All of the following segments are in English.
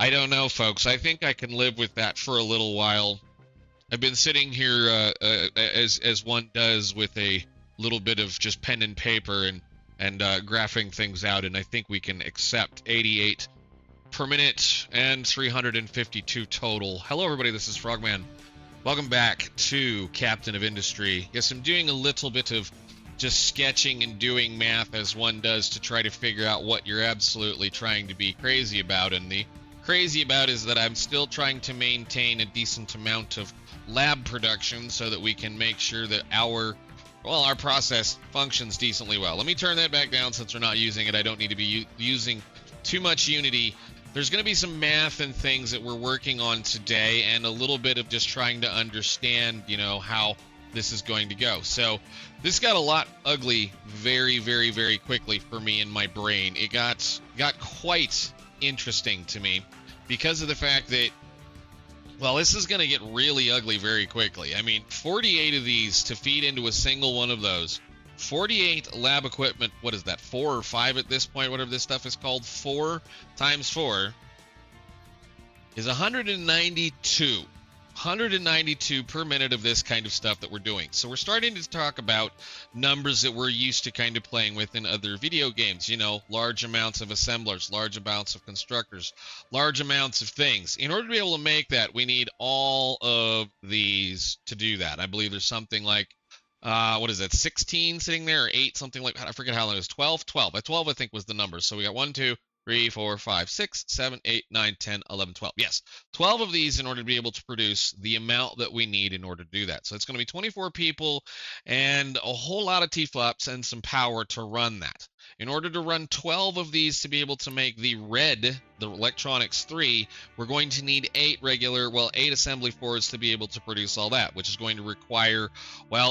I don't know, folks. I think I can live with that for a little while. I've been sitting here as one does with a little bit of just pen and paper and graphing things out, and I think we can accept 88 per minute and 352 total. Hello, everybody. This is Frogman. Welcome back to Captain of Industry. Yes, I'm doing a little bit of just sketching and doing math as one does to try to figure out what you're absolutely trying to be crazy about. And the crazy about is that I'm still trying to maintain a decent amount of lab production so that we can make sure that our process functions decently well. Let me turn that back down since we're not using it. I don't need to be using too much Unity. There's going to be some math and things that we're working on today and a little bit of just trying to understand, how this is going to go. So this got a lot ugly very, very, very quickly for me in my brain. It got quite interesting to me because of the fact that, this is going to get really ugly very quickly. I mean, 48 of these to feed into a single one of those. 48 lab equipment, what is that, 4 or 5 at this point, whatever this stuff is called, 4 times 4 is 192. 192 per minute of this kind of stuff that we're doing. So we're starting to talk about numbers that we're used to kind of playing with in other video games, large amounts of assemblers, large amounts of constructors, large amounts of things. In order to be able to make that, we need all of these to do that. I believe there's something like 16 sitting there, or 8, something like that. I forget how long it was. 12. 12 I think was the number. So we got 1, 2, 3, 4, 5, 6, 7, 8, 9, 10, 11, 12. Yes, 12 of these in order to be able to produce the amount that we need in order to do that. So it's going to be 24 people and a whole lot of T-flops and some power to run that. In order to run 12 of these to be able to make the electronics 3, we're going to need 8 assembly 4s to be able to produce all that, which is going to require,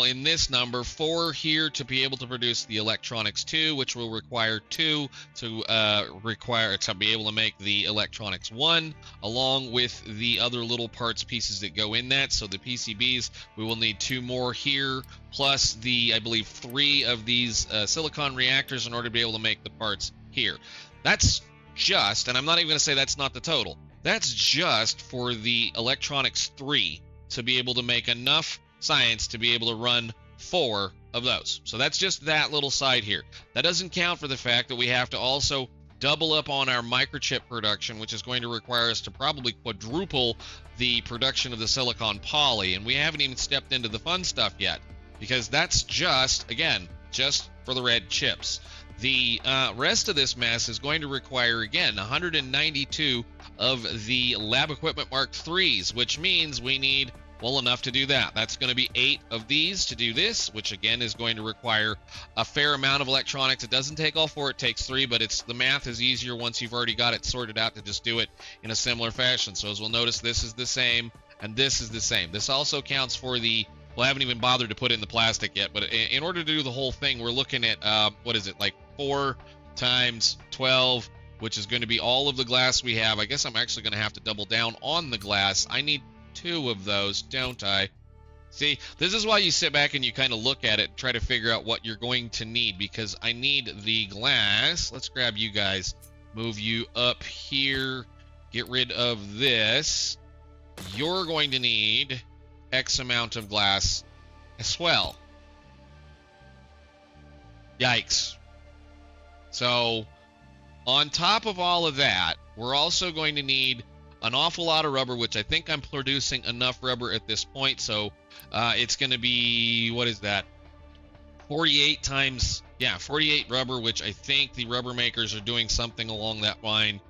in this number, 4 here to be able to produce the electronics 2, which will require 2 to be able to make the electronics 1, along with the other little parts pieces that go in that. So the PCBs, we will need 2 more here, plus I believe 3 of these silicon reactors in order to be able to make the parts here. That's just, and I'm not even going to say that's not the total, that's just for the electronics 3 to be able to make enough science to be able to run 4 of those. So that's just that little side here. That doesn't count for the fact that we have to also double up on our microchip production, which is going to require us to probably quadruple the production of the silicon poly, and we haven't even stepped into the fun stuff yet, because that's just for the red chips. The rest of this mess is going to require, again, 192 of the lab equipment Mark IIIs, which means we need, enough to do that. That's going to be 8 of these to do this, which, again, is going to require a fair amount of electronics. It doesn't take all 4, it takes 3, but the math is easier once you've already got it sorted out to just do it in a similar fashion. So as we'll notice, this is the same, and this is the same. This also counts for I haven't even bothered to put in the plastic yet, but in order to do the whole thing, we're looking at, 4 times 12, which is going to be all of the glass we have. I guess I'm actually going to have to double down on the glass. I need 2 of those, don't I? See, this is why you sit back and you kind of look at it and try to figure out what you're going to need, because I need the glass. Let's grab you guys, move you up here, get rid of this. You're going to need X amount of glass as well. Yikes. So on top of all of that, we're also going to need an awful lot of rubber, which I think I'm producing enough rubber at this point. So it's going to be, 48 times, 48 rubber, which I think the rubber makers are doing something along that line.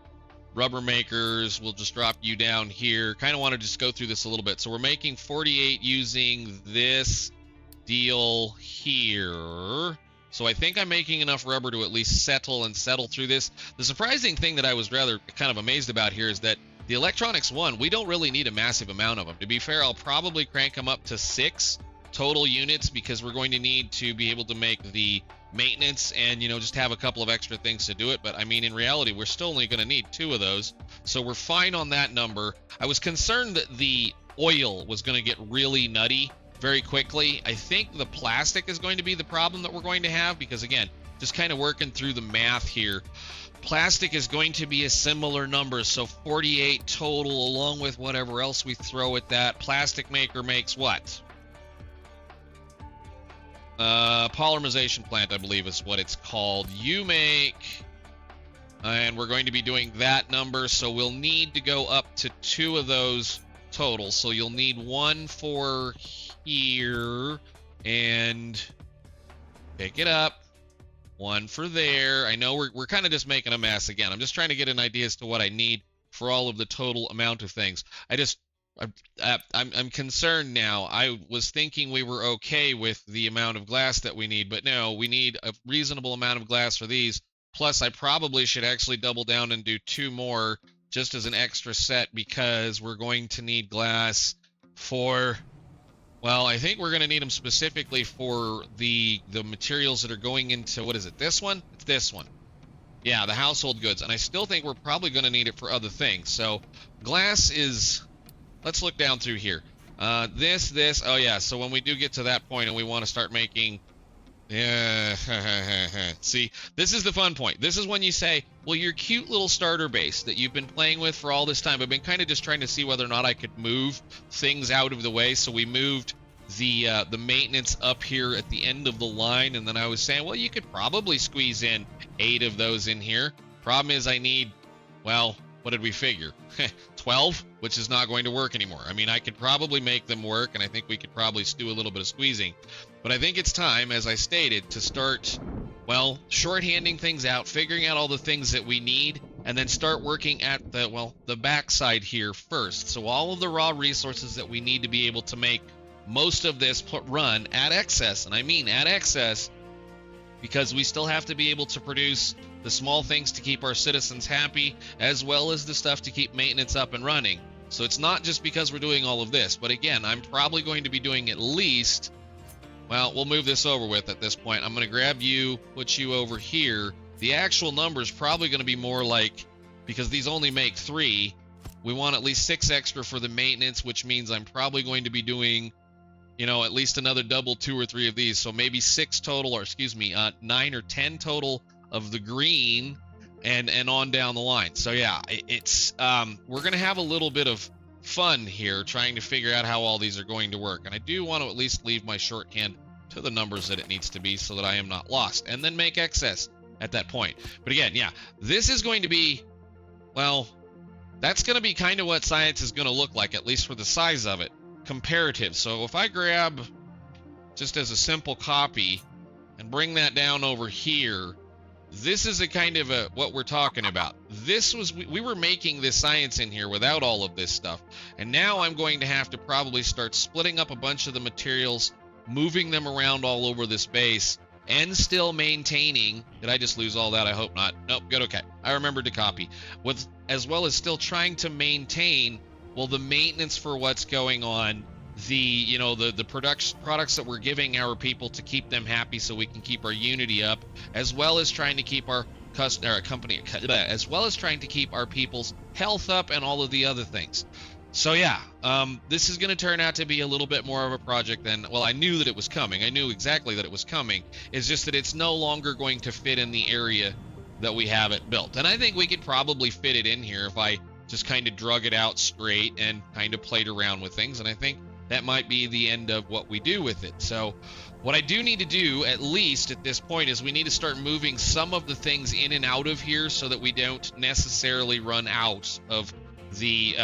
Rubber makers, we'll just drop you down here. Kind of want to just go through this a little bit. So we're making 48 using this deal here. So I think I'm making enough rubber to at least settle through this. The surprising thing that I was rather kind of amazed about here is that the electronics 1, we don't really need a massive amount of them. To be fair, I'll probably crank them up to 6 total units, because we're going to need to be able to make the maintenance and, just have a couple of extra things to do it. But I mean, in reality, we're still only going to need 2 of those. So we're fine on that number. I was concerned that the oil was going to get really nutty very quickly. I think the plastic is going to be the problem that we're going to have because, again, just kind of working through the math here. Plastic is going to be a similar number, so 48 total along with whatever else we throw at that. Plastic maker makes what? Polymerization plant, I believe is what it's called. You make, and we're going to be doing that number, so we'll need to go up to 2 of those total. So you'll need 1 for here, and pick it up. 1 for there. I know we're kind of just making a mess again. I'm just trying to get an idea as to what I need for all of the total amount of things. I'm concerned now. I was thinking we were okay with the amount of glass that we need, but no, we need a reasonable amount of glass for these. Plus, I probably should actually double down and do 2 more just as an extra set because we're going to need glass for... Well, I think we're going to need them specifically for the materials that are going into, what is it, this one? It's this one. Yeah, the household goods. And I still think we're probably going to need it for other things. So glass is, let's look down through here. This, oh yeah, so when we do get to that point and we want to start making, yeah, see, this is the fun point. This is when you say, well, your cute little starter base that you've been playing with for all this time, I've been kind of just trying to see whether or not I could move things out of the way. So we moved the maintenance up here at the end of the line, and then I was saying, well, you could probably squeeze in 8 of those in here. Problem is I need, well, what did we figure? 12, which is not going to work anymore. I mean, I could probably make them work, and I think we could probably do a little bit of squeezing. But I think it's time, as I stated, to start, well, shorthanding things out, figuring out all the things that we need, and then start working at the, well, the backside here first. So all of the raw resources that we need to be able to make most of this run at excess, and I mean at excess, because we still have to be able to produce the small things to keep our citizens happy, as well as the stuff to keep maintenance up and running. So it's not just because we're doing all of this, but again, I'm probably going to be doing at least, well, we'll move this over with at this point. I'm going to grab you, put you over here. The actual number is probably going to be more like, because these only make 3, we want at least 6 extra for the maintenance, which means I'm probably going to be doing, you know, at least another double 2 or 3 of these. So maybe 6 total, or excuse me, 9 or 10 total of the green, and on down the line. So yeah, it's we're going to have a little bit of fun here trying to figure out how all these are going to work. And I do want to at least leave my shorthand to the numbers that it needs to be so that I am not lost, and then make excess at that point. But again, yeah, this is going to be, well, that's going to be kind of what science is going to look like, at least for the size of it. Comparative. So if I grab, just as a simple copy, and bring that down over here, this is a kind of a what we're talking about. This was, we were making this science in here without all of this stuff, and now I'm going to have to probably start splitting up a bunch of the materials, moving them around all over this base, and still maintaining. Did I just lose all that? I hope not. Nope, good, okay. I remembered to copy. With, as well as still trying to maintain, well, the maintenance for what's going on, the, you know, the products that we're giving our people to keep them happy so we can keep our unity up, as well as trying to keep our company, as well as trying to keep our people's health up and all of the other things. So yeah, this is going to turn out to be a little bit more of a project than, well, I knew that it was coming. I knew exactly that it was coming. It's just that it's no longer going to fit in the area that we have it built. And I think we could probably fit it in here if I just kind of drug it out straight and kind of played around with things. And I think that might be the end of what we do with it. So what I do need to do, at least at this point, is we need to start moving some of the things in and out of here so that we don't necessarily run out of the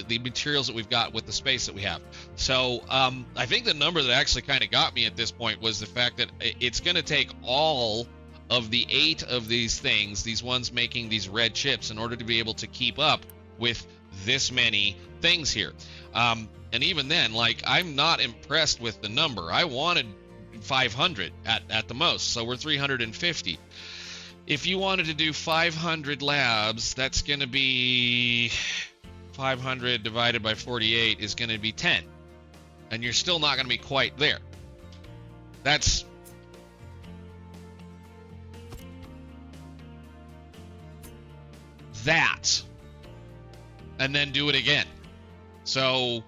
the materials that we've got with the space that we have. So I think the number that actually kind of got me at this point was the fact that it's going to take all of the 8 of these things, these ones making these red chips, in order to be able to keep up with this many things here. And even then, like, I'm not impressed with the number. I wanted 500 at the most, so we're 350. If you wanted to do 500 labs, that's going to be 500 divided by 48 is going to be 10. And you're still not going to be quite there. That's that. And then do it again. So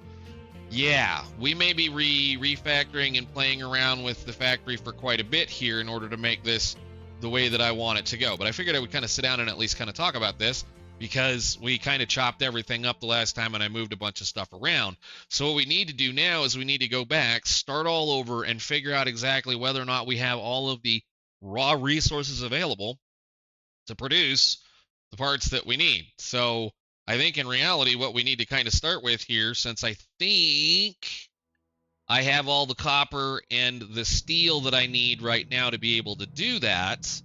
Yeah, we may be refactoring and playing around with the factory for quite a bit here in order to make this the way that I want it to go. But I figured I would kind of sit down and at least kind of talk about this because we kind of chopped everything up the last time and I moved a bunch of stuff around. So what we need to do now is we need to go back, start all over, and figure out exactly whether or not we have all of the raw resources available to produce the parts that we need. So I think in reality, what we need to kind of start with here, since I think I have all the copper and the steel that I need right now to be able to do that,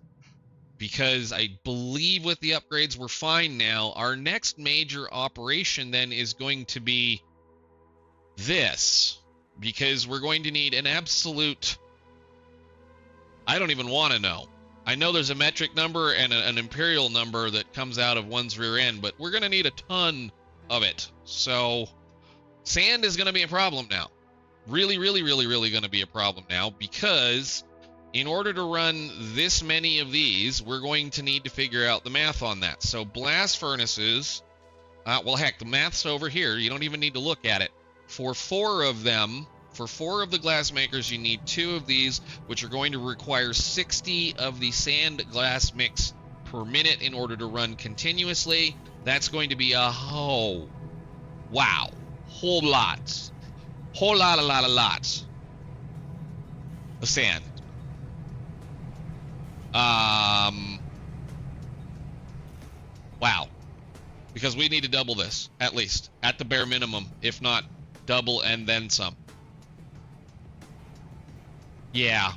because I believe with the upgrades we're fine now, our next major operation then is going to be this, because we're going to need an absolute, I don't even want to know. I know there's a metric number and an imperial number that comes out of one's rear end, but we're going to need a ton of it. So sand is going to be a problem now. Really going to be a problem now, because in order to run this many of these, we're going to need to figure out the math on that. So blast furnaces, well, heck, the math's over here. You don't even need to look at it. For 4 of them, for 4 of the glass makers, you need 2 of these, which are going to require 60 of the sand glass mix per minute in order to run continuously. That's going to be a whole lot of sand. Wow. Because we need to double this, at least, at the bare minimum, if not double and then some. Yeah,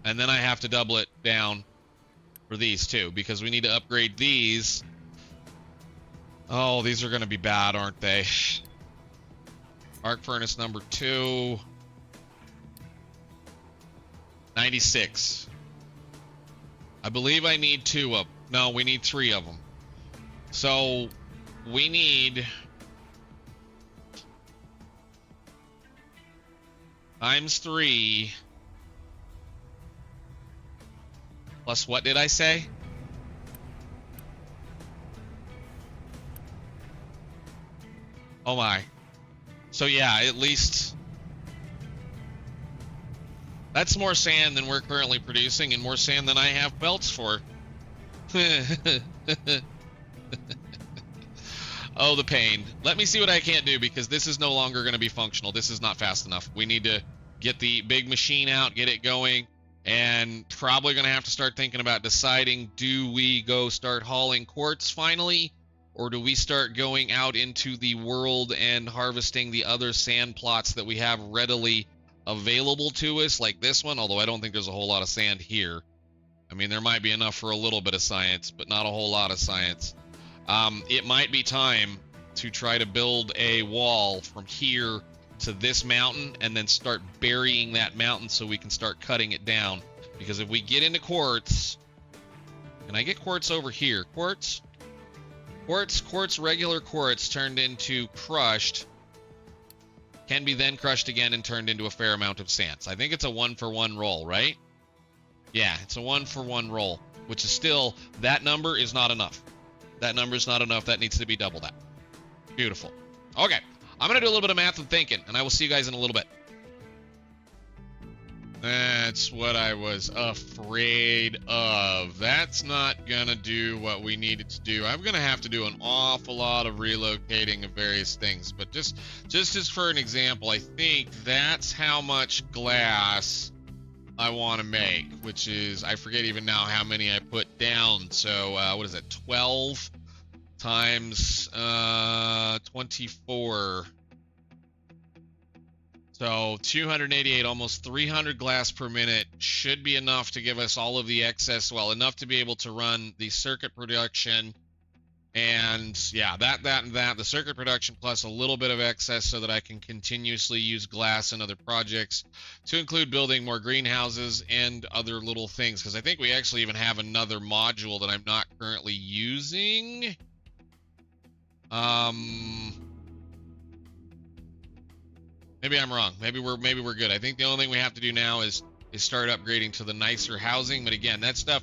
and then I have to double it down for these too, because we need to upgrade these. Oh, these are going to be bad, aren't they? Arc furnace number 2. 96. I believe I need 2 of them. No, we need 3 of them. So we need times 3 plus what did I say? Oh my. So yeah, at least that's more sand than we're currently producing and more sand than I have belts for. Oh, the pain. Let me see what I can't do, because this is no longer going to be functional. This is not fast enough. We need to get the big machine out, get it going, and probably going to have to start thinking about deciding, do we go start hauling quartz finally, or do we start going out into the world and harvesting the other sand plots that we have readily available to us, like this one, although I don't think there's a whole lot of sand here. I mean, there might be enough for a little bit of science, but not a whole lot of science. It might be time to try to build a wall from here to this mountain and then start burying that mountain so we can start cutting it down. Because if we get into quartz, can I get quartz over here? Quartz, regular quartz turned into crushed can be then crushed again and turned into a fair amount of sand. So I think it's a 1-for-1 roll, right? Yeah, it's a 1-for-1 roll, which is still, that number is not enough. That number is not enough. That needs to be double that. Beautiful. Okay, I'm going to do a little bit of math and thinking, and I will see you guys in a little bit. That's what I was afraid of. That's not going to do what we needed to do. I'm going to have to do an awful lot of relocating of various things. But just as for an example, I think that's how much glass I want to make, which is, I forget even now how many I put down. So what is it, 12 times 24. So 288, almost 300 glass per minute should be enough to give us all of the excess, well, enough to be able to run the circuit production. And yeah, the circuit production plus a little bit of excess so that I can continuously use glass in other projects, to include building more greenhouses and other little things. Because I think we actually even have another module that I'm not currently using. Maybe I'm wrong. Maybe we're good. I think the only thing we have to do now is start upgrading to the nicer housing. But again, that stuff,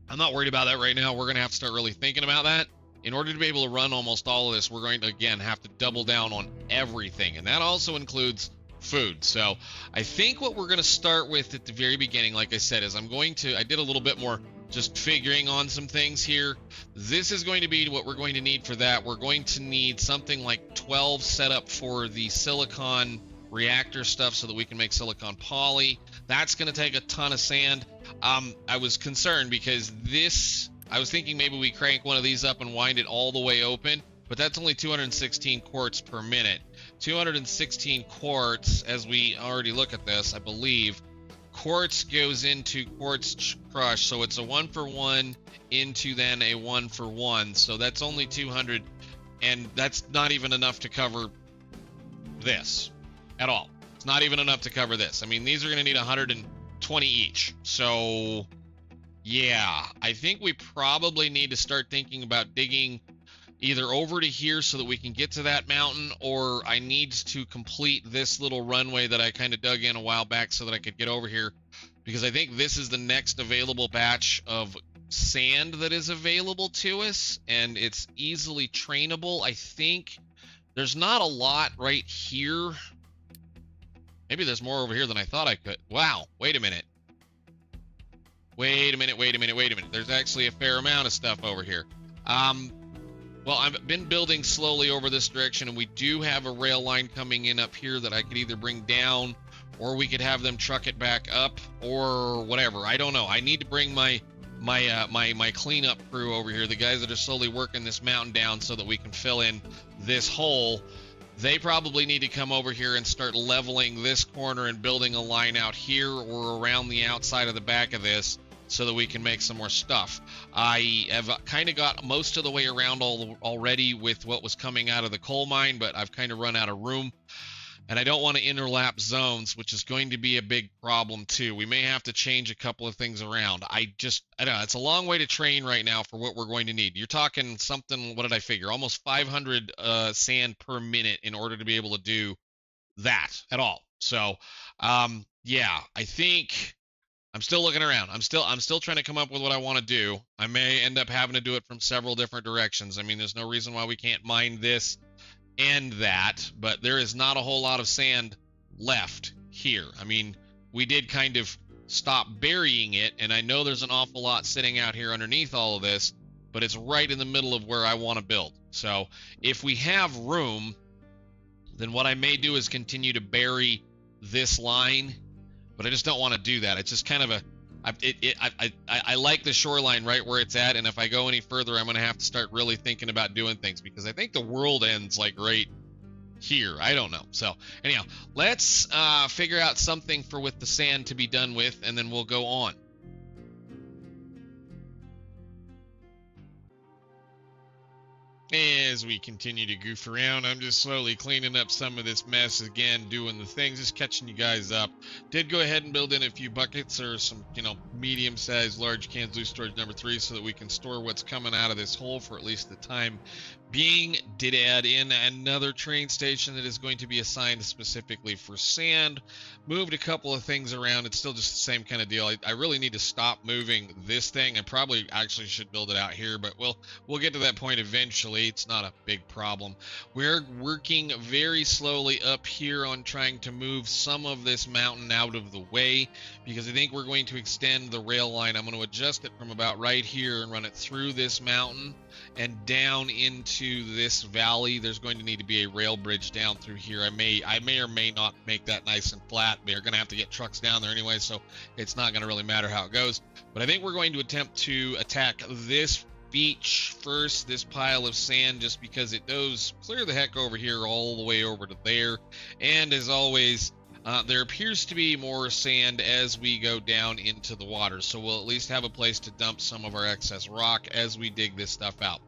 I'm not worried about that right now. We're going to have to start really thinking about that in order to be able to run almost all of this, we're going to, again, have to double down on everything. And that also includes food. So I think what we're going to start with at the very beginning, like I said, is I did a little bit more just figuring on some things here. This is going to be what we're going to need for that. We're going to need something like 12 set up for the silicon reactor stuff so that we can make silicon poly. That's going to take a ton of sand. I was concerned because I was thinking maybe we crank one of these up and wind it all the way open, but that's only 216 quarts per minute. 216 quarts, as we already look at this, I believe, quartz goes into quartz crush, so it's a 1-for-1 into then a 1-for-1, so that's only 200, and that's not even enough to cover this at all. It's not even enough to cover this. I mean, these are going to need 120 each, so yeah, I think we probably need to start thinking about digging either over to here so that we can get to that mountain, or I need to complete this little runway that I kind of dug in a while back so that I could get over here, because I think this is the next available batch of sand that is available to us, and it's easily trainable. I think there's not a lot right here. Maybe there's more over here than I thought I could. Wow, wait a minute. Wait a minute. There's actually a fair amount of stuff over here. Well, I've been building slowly over this direction, and we do have a rail line coming in up here that I could either bring down, or we could have them truck it back up, or whatever. I don't know. I need to bring my cleanup crew over here, the guys that are slowly working this mountain down so that we can fill in this hole. They probably need to come over here and start leveling this corner and building a line out here or around the outside of the back of this, so that we can make some more stuff. I have kind of got most of the way around already with what was coming out of the coal mine, but I've kind of run out of room, and I don't want to interlap zones, which is going to be a big problem too. We may have to change a couple of things around. I don't know. It's a long way to train right now for what we're going to need. You're talking something, what did I figure? Almost 500 sand per minute in order to be able to do that at all. So, yeah, I think I'm still looking around. I'm still trying to come up with what I want to do. I may end up having to do it from several different directions. I mean, there's no reason why we can't mine this and that, but there is not a whole lot of sand left here. I mean, we did kind of stop burying it, and I know there's an awful lot sitting out here underneath all of this, but it's right in the middle of where I want to build. So if we have room, then what I may do is continue to bury this line, but I just don't want to do that. It's just kind of I like the shoreline right where it's at, and if I go any further, I'm going to have to start really thinking about doing things, because I think the world ends like right here. I don't know. So anyhow, let's figure out something with the sand to be done with, and then we'll go on. As we continue to goof around, I'm just slowly cleaning up some of this mess again, doing the things, just catching you guys up. Did go ahead and build in a few buckets or some, medium-sized large cans loose storage number 3 so that we can store what's coming out of this hole for at least the time being. Did add in another train station that is going to be assigned specifically for sand. Moved a couple of things around. It's still just the same kind of deal. I really need to stop moving this thing. I probably actually should build it out here, but we'll get to that point eventually. It's not a big problem. We're working very slowly up here on trying to move some of this mountain out of the way, because I think we're going to extend the rail line. I'm going to adjust it from about right here and run it through this mountain and down into this valley. There's going to need to be a rail bridge down through here. I may or may not make that nice and flat. They're going to have to get trucks down there anyway, so it's not going to really matter how it goes. But I think we're going to attempt to attack this beach first, this pile of sand, just because it goes clear the heck over here all the way over to there. And as always, there appears to be more sand as we go down into the water, so we'll at least have a place to dump some of our excess rock as we dig this stuff out.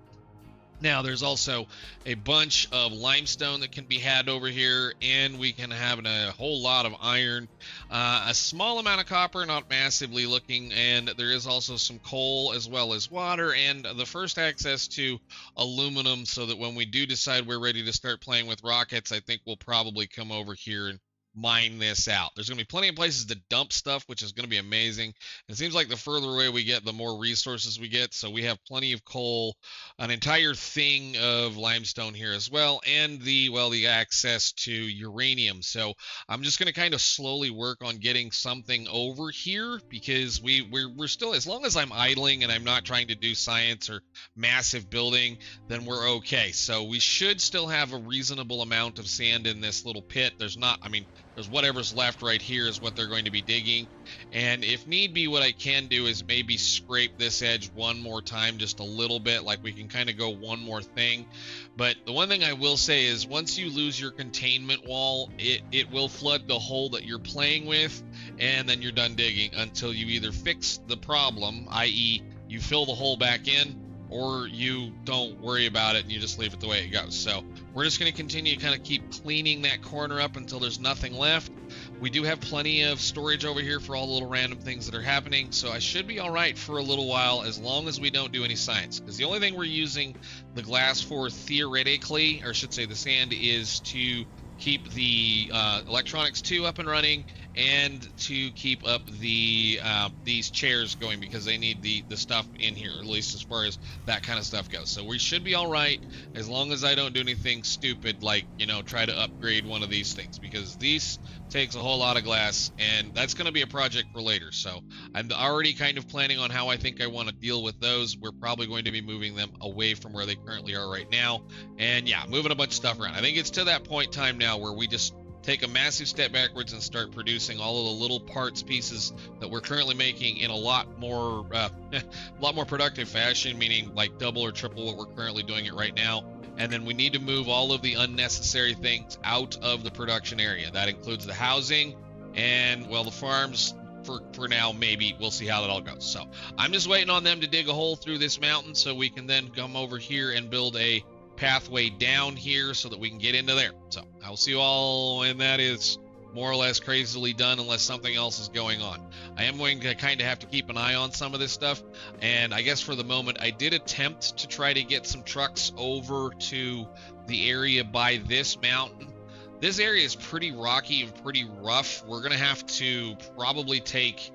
Now, there's also a bunch of limestone that can be had over here, and we can have a whole lot of iron, a small amount of copper, not massively looking, and there is also some coal as well as water, and the first access to aluminum, so that when we do decide we're ready to start playing with rockets, I think we'll probably come over here and mine this out. There's going to be plenty of places to dump stuff, which is going to be amazing. It seems like the further away we get, the more resources we get. So we have plenty of coal, an entire thing of limestone here as well, and the access to uranium. So I'm just going to kind of slowly work on getting something over here, because we're still, as long as I'm idling and I'm not trying to do science or massive building, then we're okay. So we should still have a reasonable amount of sand in this little pit. There's not, I mean, there's whatever's left right here is what they're going to be digging. And if need be, what I can do is maybe scrape this edge one more time, just a little bit, like we can kind of go one more thing. But the one thing I will say is, once you lose your containment wall, it will flood the hole that you're playing with, and then you're done digging until you either fix the problem, i.e. you fill the hole back in, or you don't worry about it and you just leave it the way it goes. So we're just going to continue to kind of keep cleaning that corner up until there's nothing left. We do have plenty of storage over here for all the little random things that are happening, so I should be all right for a little while, as long as we don't do any science. Because the only thing we're using the glass for, theoretically, or I should say the sand, is to keep the electronics 2 up and running, and to keep up the these chairs going, because they need the stuff in here, at least as far as that kind of stuff goes. So we should be all right, as long as I don't do anything stupid, like, you know, try to upgrade one of these things, because these takes a whole lot of glass, and that's going to be a project for later. So I'm already kind of planning on how I think I want to deal with those. We're probably going to be moving them away from where they currently are right now, and yeah, moving a bunch of stuff around. I think it's to that point in time now where we just take a massive step backwards and start producing all of the little parts pieces that we're currently making in a lot more productive fashion, meaning like double or triple what we're currently doing it right now. And then we need to move all of the unnecessary things out of the production area. That includes the housing and, well, the farms. For now, maybe. We'll see how that all goes. So I'm just waiting on them to dig a hole through this mountain so we can then come over here and build a pathway down here so that we can get into there. So I'll see you all when that is more or less crazily done, unless something else is going on. I am going to kind of have to keep an eye on some of this stuff, and I guess for the moment I did attempt to try to get some trucks over to the area by this mountain. This area is pretty rocky and pretty rough. We're gonna have to probably take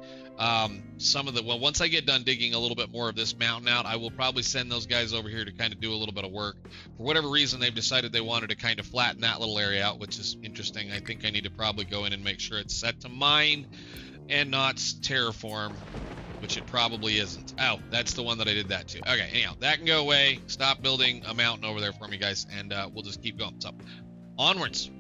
some of the, well, once I get done digging a little bit more of this mountain out, I will probably send those guys over here to kind of do a little bit of work. For whatever reason, they've decided they wanted to kind of flatten that little area out, which is interesting. I think I need to probably go in and make sure it's set to mine and not terraform, which it probably isn't. Oh, that's the one that I did that to. Okay, anyhow, that can go away. Stop building a mountain over there for me, guys, and we'll just keep going. So, onwards.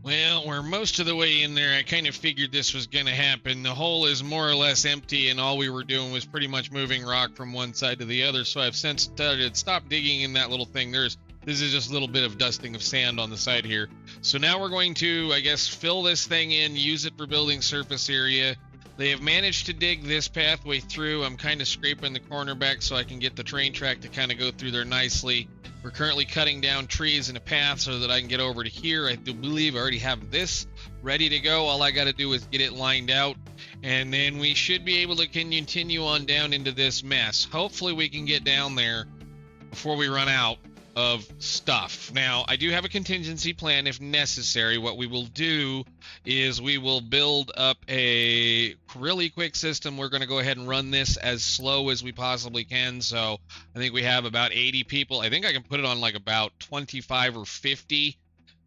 Well, we're most of the way in there. I kind of figured this was going to happen. The hole is more or less empty, and all we were doing was pretty much moving rock from one side to the other, so I've since started stop digging in that little thing. This is just a little bit of dusting of sand on the side here. So now we're going to, I guess, fill this thing in, use it for building surface area. They have managed to dig this pathway through. I'm kind of scraping the corner back so I can get the train track to kind of go through there nicely. We're currently cutting down trees in a path so that I can get over to here. I do believe I already have this ready to go. All I got to do is get it lined out, and then we should be able to continue on down into this mess. Hopefully we can get down there before we run out of stuff. Now, I do have a contingency plan if necessary. What we will do is we will build up a really quick system. We're going to go ahead and run this as slow as we possibly can. So I think we have about 80 people. I think I can put it on like about 25 or 50.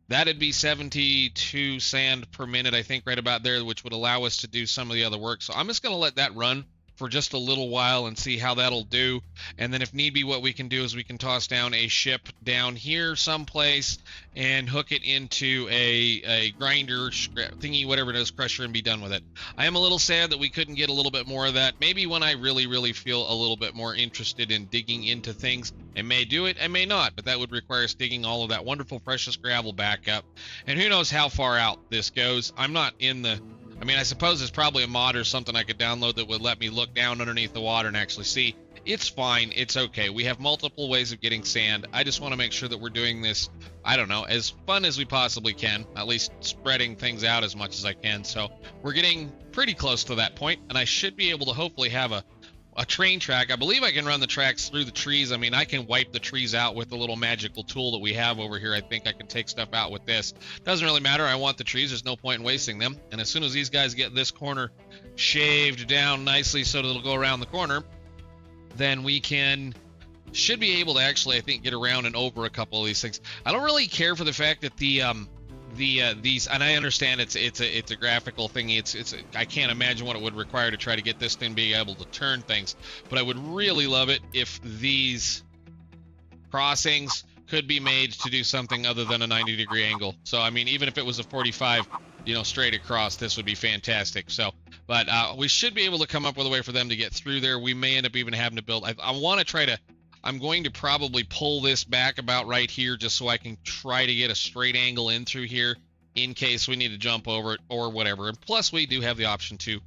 That'd be 72 sand per minute, I think, right about there, which would allow us to do some of the other work. So I'm just going to let that run for just a little while and see how that'll do. And then if need be, what we can do is we can toss down a ship down here someplace and hook it into a grinder thingy, whatever it is, crusher, and be done with it. I am a little sad that we couldn't get a little bit more of that. Maybe when I really feel a little bit more interested in digging into things, I may do it, I may not, but that would require us digging all of that wonderful precious gravel back up. And who knows how far out this goes. I'm not in the, I mean, I suppose there's probably a mod or something I could download that would let me look down underneath the water and actually see. It's fine. It's okay. We have multiple ways of getting sand. I just want to make sure that we're doing this, I don't know, as fun as we possibly can, at least spreading things out as much as I can. So we're getting pretty close to that point, and I should be able to hopefully have a a train track. I believe I can run the tracks through the trees. I mean, I can wipe the trees out with the little magical tool that we have over here. I think I can take stuff out with this. Doesn't really matter. I want the trees. There's no point in wasting them. And as soon as these guys get this corner shaved down nicely so that it'll go around the corner, then we should be able to actually, I think, get around and over a couple of these things. I don't really care for the fact that these, and I understand it's a graphical thing. I can't imagine what it would require to try to get this thing being able to turn things, but I would really love it if these crossings could be made to do something other than a 90-degree angle. So I mean, even if it was a 45, straight across, this would be fantastic. So, but we should be able to come up with a way for them to get through there. We may end up even having to build. I want to try to. I'm going to probably pull this back about right here just so I can try to get a straight angle in through here in case we need to jump over it or whatever. And plus we do have the option to,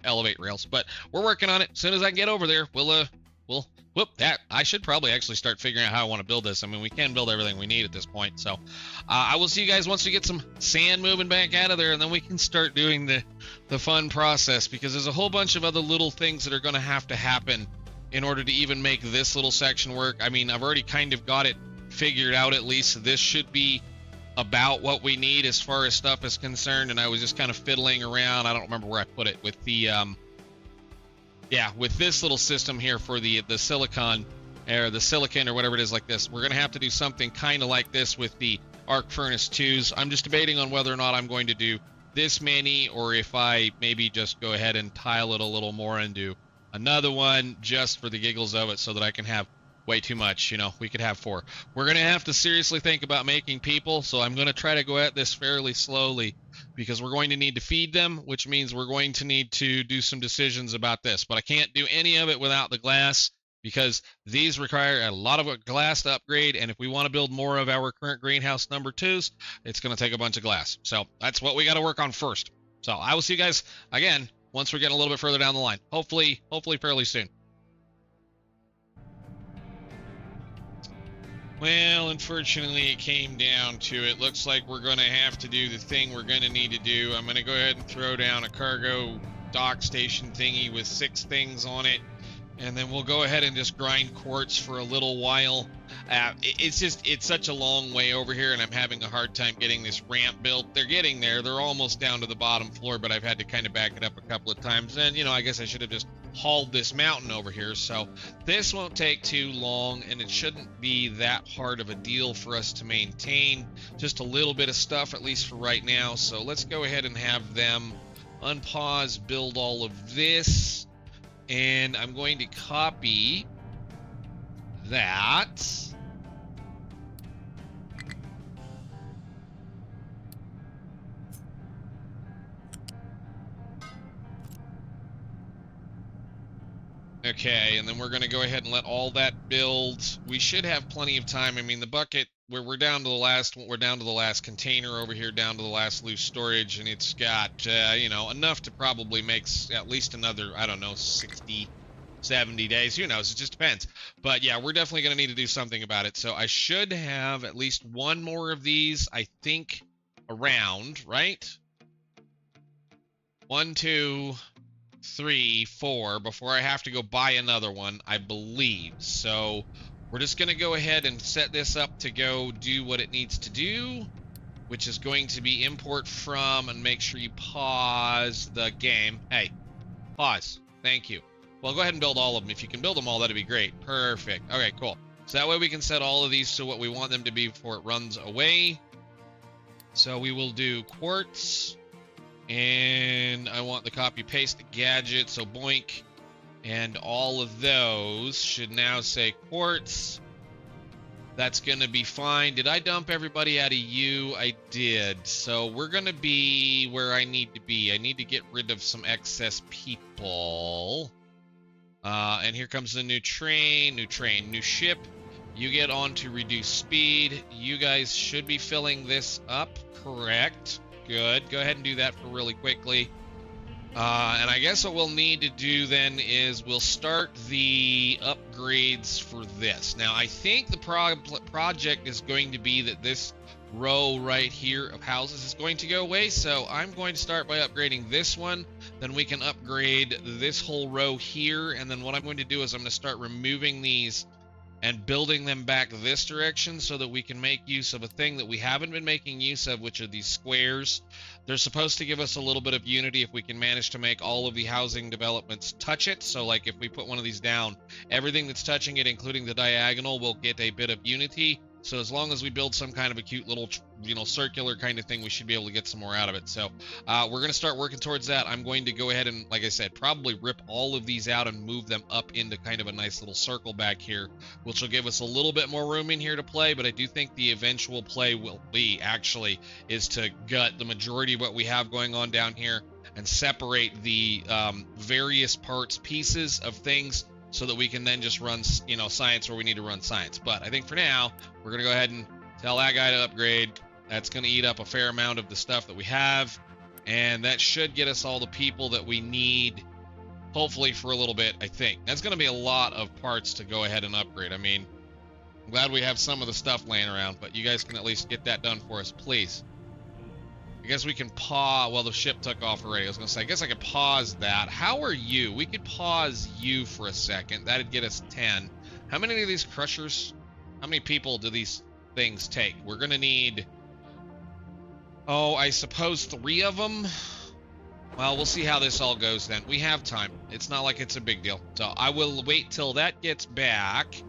elevate rails, but we're working on it. As soon as I can get over there, we'll whoop that. I should probably actually start figuring out how I want to build this. I mean, we can build everything we need at this point. So I will see you guys once we get some sand moving back out of there, and then we can start doing the fun process, because there's a whole bunch of other little things that are going to happen in order to even make this little section work. I mean, I've already kind of got it figured out. At least this should be about what we need as far as stuff is concerned, and I was just kind of fiddling around. I don't remember where I put it with the with this little system here for the silicon or the silicon or whatever it is like this. We're gonna have to do something kind of like this with the arc furnace 2s. I'm just debating on whether or not I'm going to do this many, or if I maybe just go ahead and tile it a little more and do another one just for the giggles of it, so that I can have way too much. We could have 4. We're gonna have to seriously think about making people, so I'm gonna try to go at this fairly slowly, because we're going to need to feed them, which means we're going to need to do some decisions about this. But I can't do any of it without the glass, because these require a lot of glass to upgrade, and if we want to build more of our current greenhouse number 2s, it's going to take a bunch of glass. So that's what we got to work on first. So I will see you guys again once we're getting a little bit further down the line. Hopefully fairly soon. Well, unfortunately, it came down to it. Looks like we're going to have to do the thing we're going to need to do. I'm going to go ahead and throw down a cargo dock station thingy with 6 things on it, and then we'll go ahead and just grind quartz for a little while. It's such a long way over here, and I'm having a hard time getting this ramp built. They're getting there. They're almost down to the bottom floor, but I've had to kind of back it up a couple of times. And, I guess I should have just hauled this mountain over here. So this won't take too long, and it shouldn't be that hard of a deal for us to maintain. Just a little bit of stuff, at least for right now. So let's go ahead and have them unpause, build all of this, and I'm going to copy that. Okay, and then we're going to go ahead and let all that build. We should have plenty of time. I mean, the bucket, we're down to the last container over here, down to the last loose storage, and it's got enough to probably make at least another, I don't know, 60, 70 days. Who knows? It just depends. But yeah, we're definitely going to need to do something about it. So I should have at least one more of these, I think, around, right? 1, 2, 3, 4 before I have to go buy another one, I believe. So we're just going to go ahead and set this up to go do what it needs to do, which is going to be import from, and make sure you pause the game. Hey, pause. Thank you. Well, go ahead and build all of them. If you can build them all, that'd be great. Perfect. Okay, cool. So that way we can set all of these to what we want them to be before it runs away. So we will do quartz, and I want the copy paste the gadget, so boink, and all of those should now say quartz. That's going to be fine. Did I dump everybody out of U? I did. So we're going to be where I need to be. I need to get rid of some excess people. And here comes the new train, new ship. You get on to reduce speed. You guys should be filling this up, correct? Good. Go ahead and do that for really quickly. And I guess what we'll need to do then is we'll start the upgrades for this. Now, I think the project is going to be that this row right here of houses is going to go away. So I'm going to start by upgrading this one. then we can upgrade this whole row here. And then what I'm going to do is I'm going to start removing these and building them back this direction so that we can make use of a thing that we haven't been making use of, which are these squares. They're supposed to give us a little bit of unity if we can manage to make all of the housing developments touch it. So like if we put one of these down, everything that's touching it, including the diagonal, will get a bit of unity. So as long as we build some kind of a cute little, circular kind of thing, we should be able to get some more out of it. So we're going to start working towards that. I'm going to go ahead and, like I said, probably rip all of these out and move them up into kind of a nice little circle back here, which will give us a little bit more room in here to play. But I do think the eventual play will be actually is to gut the majority of what we have going on down here and separate the various parts, pieces of things, so that we can then just run, science where we need to run science. But I think for now, we're going to go ahead and tell that guy to upgrade. That's going to eat up a fair amount of the stuff that we have, and that should get us all the people that we need, hopefully for a little bit, I think. That's going to be a lot of parts to go ahead and upgrade. I mean, I'm glad we have some of the stuff laying around, but you guys can at least get that done for us, please. I guess we can pause. Well, the ship took off already. I was going to say, I guess I could pause that. How are you? We could pause you for a second. That'd get us 10. How many of these crushers? How many people do these things take? We're going to need, I suppose 3 of them. Well, we'll see how this all goes then. We have time. It's not like it's a big deal. So I will wait till that gets back,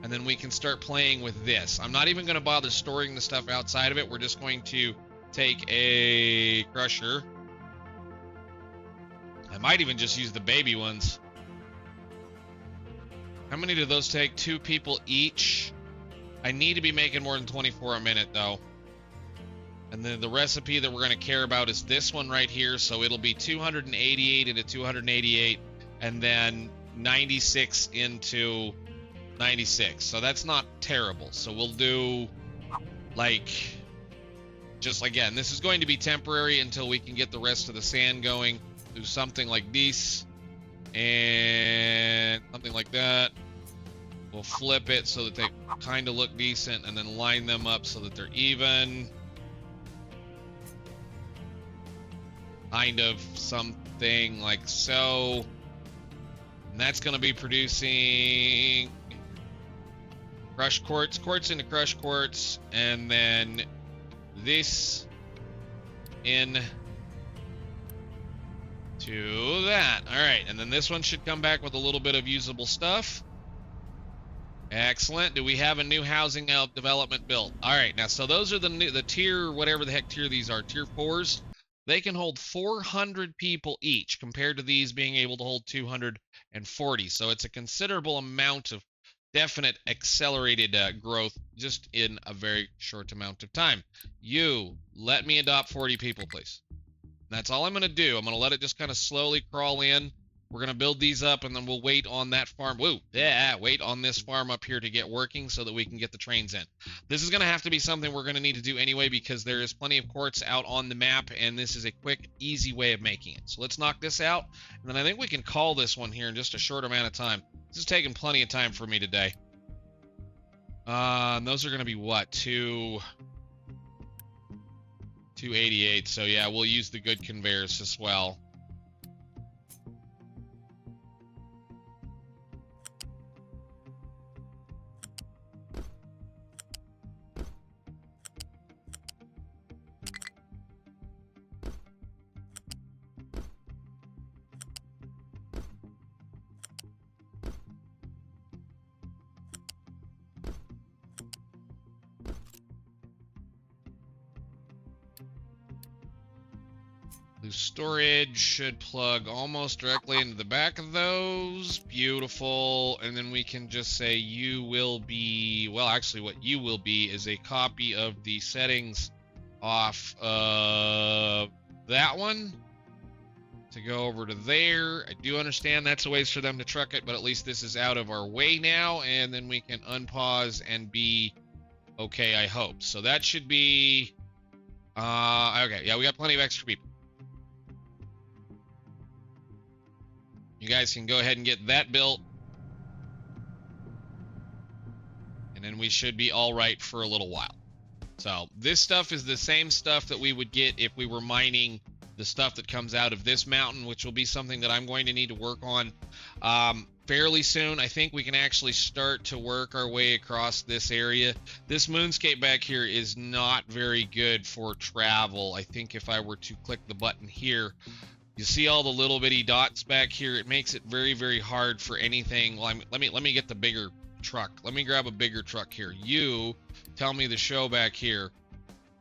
and then we can start playing with this. I'm not even going to bother storing the stuff outside of it. We're just going to take a crusher. I might even just use the baby ones. How many do those take? 2 people each. I need to be making more than 24 a minute though. And then the recipe that we're going to care about is this one right here. So it'll be 288 into 288 and then 96 into 96. So that's not terrible. So we'll do like, just again, this is going to be temporary until we can get the rest of the sand going. Do something like this and something like that. We'll flip it so that they kind of look decent and then line them up so that they're even. Kind of something like so. And that's going to be producing crushed quartz into crushed quartz, and then this in to that. All right, and then this one should come back with a little bit of usable stuff. Excellent. Do we have a new housing development built? All right, now so those are the tier, whatever the heck tier these are, tier 4s. They can hold 400 people each compared to these being able to hold 240. So it's a considerable amount of definite accelerated growth just in a very short amount of time. You, let me adopt 40 people, please. That's all I'm going to do. I'm going to let it just kind of slowly crawl in. We're going to build these up, and then we'll wait on that farm. Woo, yeah, wait on this farm up here to get working so that we can get the trains in. This is going to have to be something we're going to need to do anyway because there is plenty of quartz out on the map, and this is a quick, easy way of making it. So let's knock this out, and then I think we can call this one here in just a short amount of time. This is taking plenty of time for me today. And those are going to be what? 288. So yeah, we'll use the good conveyors as well. Storage should plug almost directly into the back of those. Beautiful. And then we can just say you will be, well, actually what you will be is a copy of the settings off of that one to go over to there. I do understand that's a ways for them to truck it, but at least this is out of our way now, and then we can unpause and be okay, I hope. So that should be okay. Yeah, we got plenty of extra people. You guys can go ahead and get that built. And then we should be all right for a little while. So this stuff is the same stuff that we would get if we were mining the stuff that comes out of this mountain, which will be something that I'm going to need to work on fairly soon. I think we can actually start to work our way across this area. This moonscape back here is not very good for travel. I think if I were to click the button here, you see all the little bitty dots back here. It makes it very, very hard for anything. Well, let me get the bigger truck. Let me grab a bigger truck here. You tell me the show back here.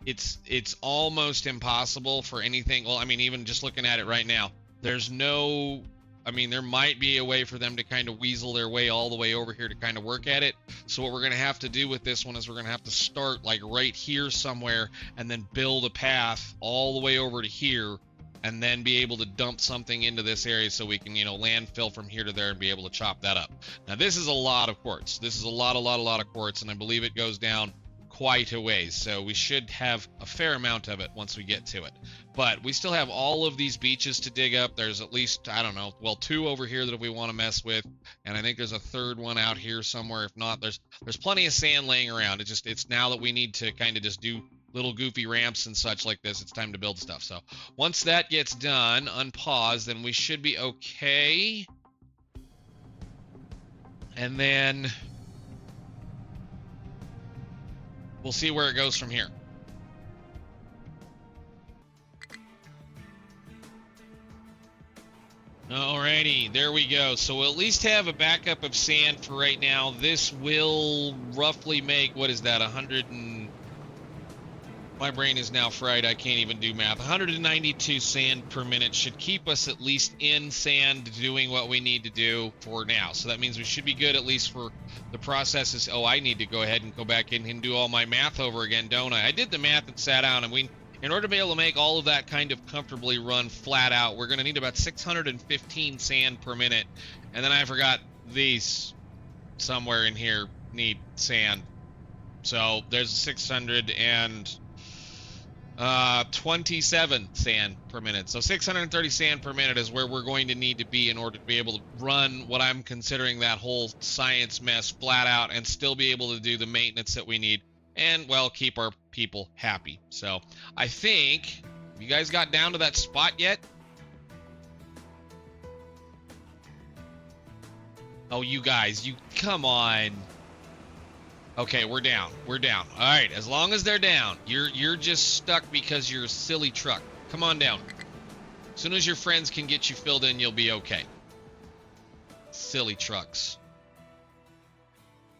It's almost impossible for anything. Well, I mean, even just looking at it right now, there's no, I mean, there might be a way for them to kind of weasel their way all the way over here to kind of work at it. So what we're going to have to do with this one is we're going to have to start like right here somewhere and then build a path all the way over to here and then be able to dump something into this area so we can, you know, landfill from here to there and be able to chop that up. Now, this is a lot of quartz. This is a lot of quartz, and I believe it goes down quite a ways, so we should have a fair amount of it once we get to it. But we still have all of these beaches to dig up. There's at least, I don't know, well, 2 over here that we want to mess with, and I think there's a third one out here somewhere. If not, there's plenty of sand laying around. It's now that we need to kind of just do little goofy ramps and such like this. It's time to build stuff. So once that gets done, unpause, then we should be okay. And then we'll see where it goes from here. Alrighty, there we go. So we'll at least have a backup of sand for right now. This will roughly make, what is that, 100 and... My brain is now fried. I can't even do math. 192 sand per minute should keep us at least in sand doing what we need to do for now. So that means we should be good at least for the processes. Oh, I need to go ahead and go back in and do all my math over again, don't I? I did the math and sat down, and in order to be able to make all of that kind of comfortably run flat out, we're going to need about 615 sand per minute. And then I forgot these somewhere in here need sand. So there's 627 sand per minute. So 630 sand per minute is where we're going to need to be in order to be able to run what I'm considering that whole science mess flat out and still be able to do the maintenance that we need and, well, keep our people happy. So I think, you guys got down to that spot yet? Oh, you guys, come on. Okay, we're down. We're down. All right, as long as they're down, you're just stuck because you're a silly truck. Come on down. As soon as your friends can get you filled in, you'll be okay. Silly trucks.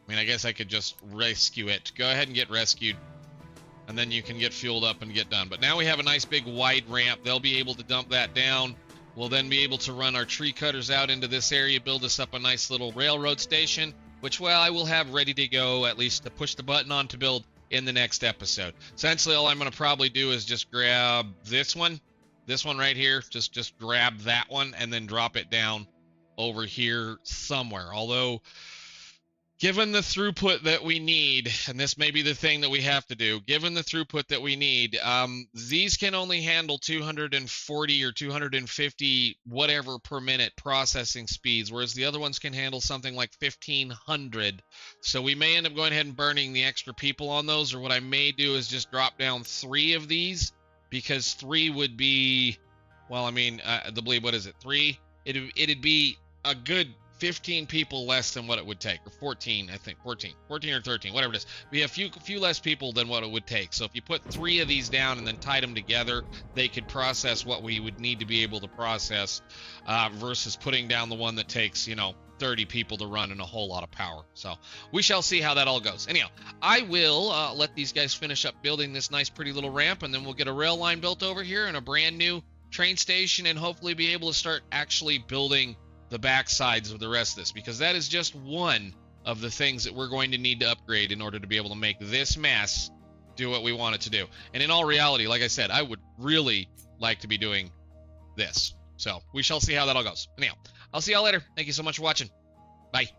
I mean, I guess I could just rescue it. Go ahead and get rescued, and then you can get fueled up and get done. But now we have a nice big wide ramp. They'll be able to dump that down. We'll then be able to run our tree cutters out into this area, build us up a nice little railroad station, which, well, I will have ready to go, at least to push the button on to build in the next episode. Essentially, all I'm going to probably do is just grab this one right here, just grab that one, and then drop it down over here somewhere. Although, given the throughput that we need, and this may be the thing that we have to do, given the throughput that we need, these can only handle 240 or 250 whatever per minute processing speeds, whereas the other ones can handle something like 1500. So we may end up going ahead and burning the extra people on those, or what I may do is just drop down 3 of these, because 3 would be, well, I mean, the bleed, what is it, 3? It'd be a good 15 people less than what it would take, or 14, I think, 14 or 13, whatever it is. We have few less people than what it would take. So if you put 3 of these down and then tied them together, they could process what we would need to be able to process, versus putting down the one that takes, 30 people to run and a whole lot of power. So we shall see how that all goes. Anyhow, I will let these guys finish up building this nice pretty little ramp, and then we'll get a rail line built over here and a brand new train station, and hopefully be able to start actually building the back sides of the rest of this, because that is just one of the things that we're going to need to upgrade in order to be able to make this mess do what we want it to do. And in all reality, like I said, I would really like to be doing this. So we shall see how that all goes. Anyhow, I'll see y'all later. Thank you so much for watching. Bye.